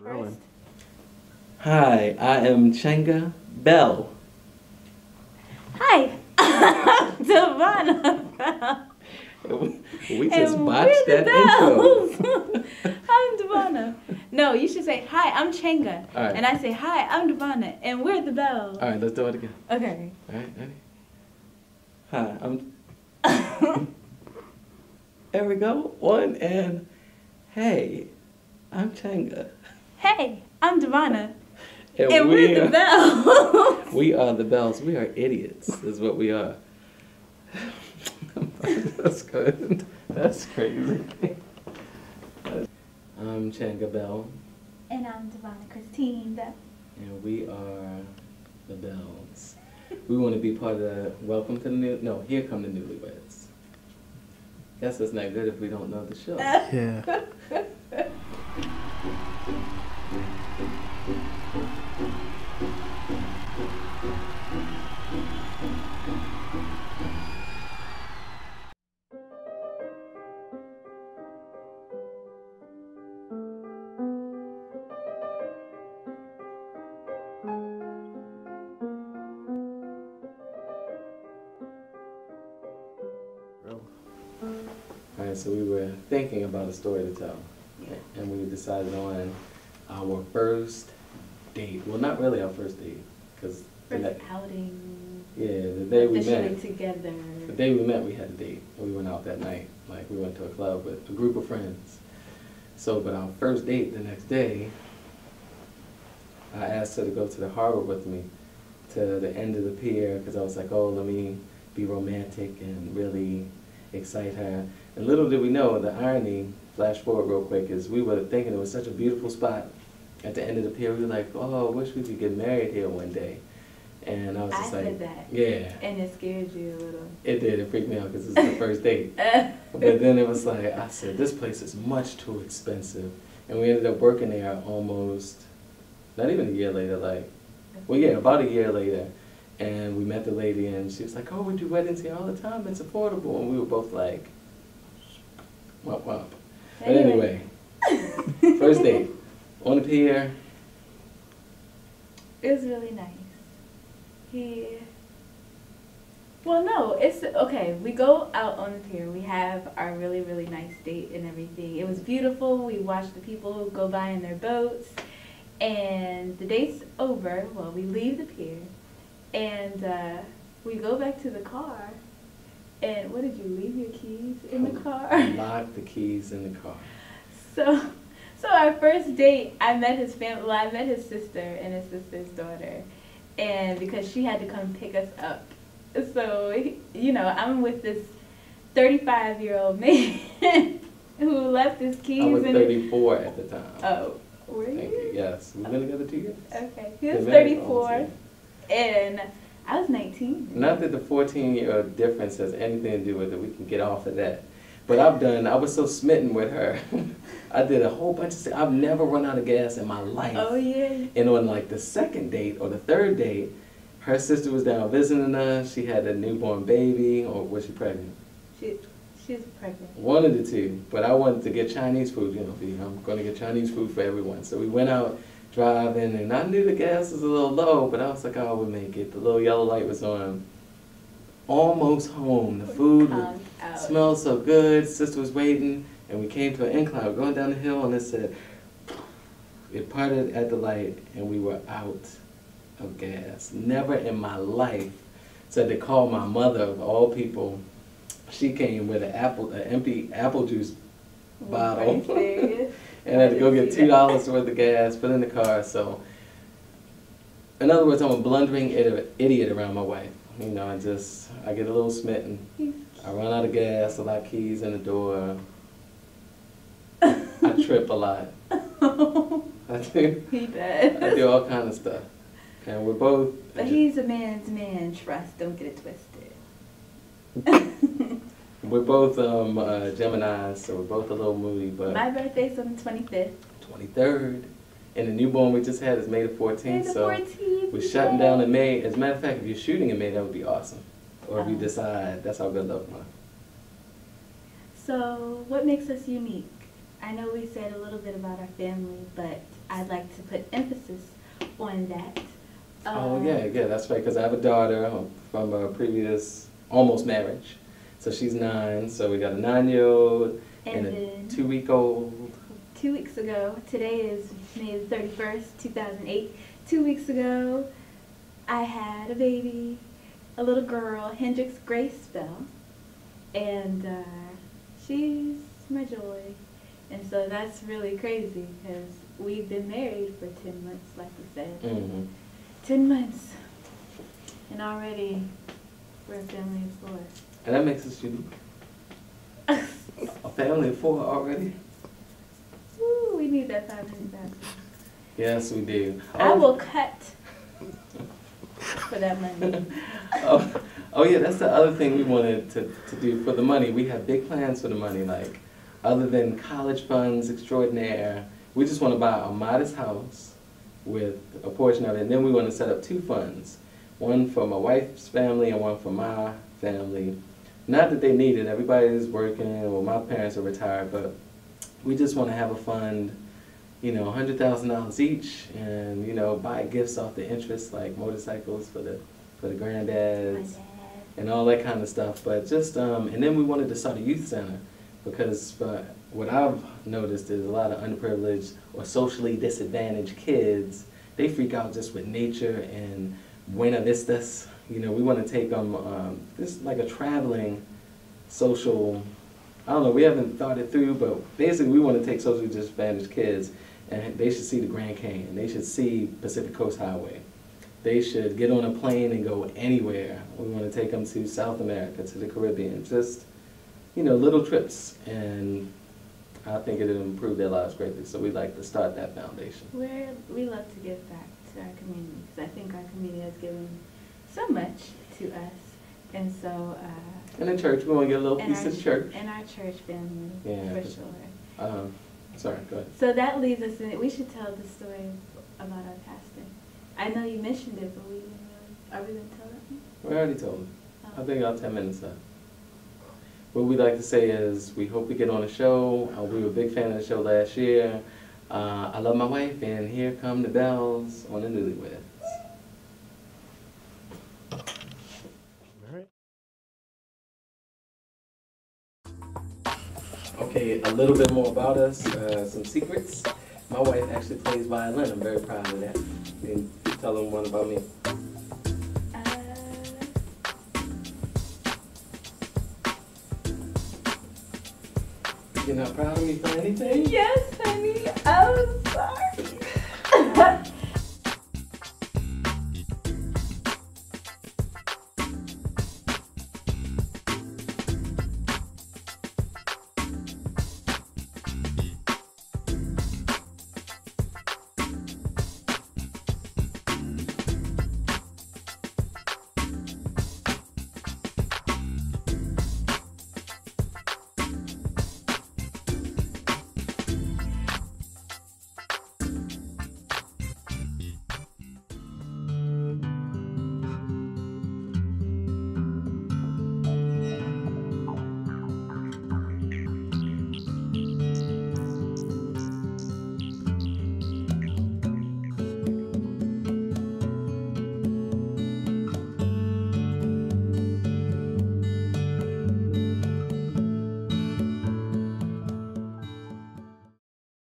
Rolling. Hi, I am Chenga Bell. Hi, I'm Devonna. We just And botched we're that the intro. Bells. I'm Devonna. No, you should say, hi, I'm Chenga. All right. And I say, hi, I'm Devonna. And we're the Bells. All right, let's do it again. Okay. All right, ready? Hi, I'm. There we go. One and hey, I'm Chenga. Hey, I'm Devonna. And And we're the Bells. We are the Bells. We are idiots, is what we are. That's good. That's crazy. I'm Chenga Bell. And I'm Devonna Christine. And we are the Bells. We want to be part of the Welcome to the New. No, Here Come the Newlyweds. Guess it's not good if we don't know the show. Yeah. Alright, so we were thinking about a story to tell. And we decided on our first date. Well, not really our first date. Because First outing. yeah, the day we Officially met. together. The day we met, we had a date. And we went out that night. Like, we went to a club with a group of friends. So, but our first date the next day, I asked her to go to the harbor with me to the end of the pier because I was like, oh, let me be romantic and really excite her. And little did we know, the irony, flash forward real quick, is we were thinking it was such a beautiful spot at the end of the pier. We were like, oh, I wish we could get married here one day. And I was just I like, said that. yeah. And it scared you a little. It did. It freaked me out because it was the first date. But then it was like, I said, this place is much too expensive. And we ended up working there almost, not even a year later, like, well, yeah, about a year later. And we met the lady and she was like, oh, we do weddings here all the time. It's affordable. And we were both like, womp womp. But anyway, first date on the pier. It was really nice. Well, no, it's okay. We go out on the pier. We have our really, really nice date and everything. It was beautiful. We watched the people go by in their boats. And the date's over. Well, we leave the pier. And we go back to the car. And what did you leave your keys in the car? Lock the keys in the car. So our first date, I met his family. Well, I met his sister and his sister's daughter, and because she had to come pick us up, so you know, I'm with this 35-year-old man who left his keys. I was in 34 at the time. Oh, were you? Thank you. Yes, we've been together 2 years. Okay, he was Been married 34, almost, and I was 19. Not that the 14-year difference has anything to do with it. We can get off of that. But I was so smitten with her. I did a whole bunch of stuff. I've never run out of gas in my life. Oh yeah. And on like the second date or the third date, her sister was down visiting us. She had a newborn baby, or was she pregnant? She's pregnant. One of the two. But I wanted to get Chinese food, I'm going to get Chinese food for everyone. So we went out driving, and I knew the gas was a little low, but I was like, oh, we'll make it. The little yellow light was on. Almost home. The food smelled so good. Sister was waiting, and we came to an incline. We're going down the hill, and it said, it parted at the light, and we were out of gas. Never in my life. So I had to call my mother, of all people. She came with an empty apple juice bottle, and I had to go get $2 worth of gas, put in the car. So, in other words, I'm a blundering idiot around my wife. You know, I get a little smitten. I run out of gas, a lot of keys in the door. I trip a lot. I do all kind of stuff. And we're both... But he's a man's man, trust, don't get it twisted. We're both Geminis, so we're both a little moody, but... My birthday's on the 25th. 23rd. And the newborn we just had is May the 14th, May the 14th, we're shutting down in May. As a matter of fact, if you're shooting in May, that would be awesome. Or if you decide, that's our good luck month. So, what makes us unique? I know we said a little bit about our family, but I'd like to put emphasis on that. Oh, yeah, that's right, because I have a daughter from a previous almost marriage. So she's 9, so we got a 9-year-old and a 2-week-old. 2 weeks ago, today is May the 31st, 2008. 2 weeks ago, I had a baby, a little girl, Hendrix Grace Bell, and she's my joy. And so that's really crazy because we've been married for 10 months, like we said. Mm-hmm. 10 months. And already we're a family of 4. And that makes us unique. A family of 4 already? Ooh, we need that 5 minutes after. Yes, we do. I will cut for that money. Oh yeah, that's the other thing we wanted to do for the money. We have big plans for the money, like other than college funds extraordinaire, we just want to buy a modest house with a portion of it, and then we want to set up 2 funds. One for my wife's family and one for my family. Not that they need it, everybody's working, well my parents are retired, but we just want to have a fund, you know, $100,000 each, and you know, buy gifts off the interest like motorcycles for the granddads and all that kind of stuff. But just and then we wanted to start a youth center because what I've noticed is a lot of underprivileged or socially disadvantaged kids, they freak out just with nature and Buena Vistas. You know, we want to take them this like a traveling social, I don't know, we haven't thought it through, but basically we want to take socially disadvantaged kids and they should see the Grand Canyon. They should see Pacific Coast Highway. They should get on a plane and go anywhere. We want to take them to South America, to the Caribbean, just, you know, little trips. And I think it'll improve their lives greatly. So we'd like to start that foundation. We love to give back to our community because I think our community has given so much to us. And so... and the church, we want to get a little piece of the church. And our church family, yeah, for sure. Sorry, go ahead. So that leads us in, we should tell the story about our pastor. I know you mentioned it, but we didn't really, are we going to tell it? We already told him. I think about 10 minutes left. What we'd like to say is we hope we get on the show. We were a big fan of the show last year. I love my wife, and here come the Bells on the Newlyweds. Okay, a little bit more about us, some secrets. My wife actually plays violin. I'm very proud of that. And tell them one about me. You're not proud of me for anything? Yes, honey.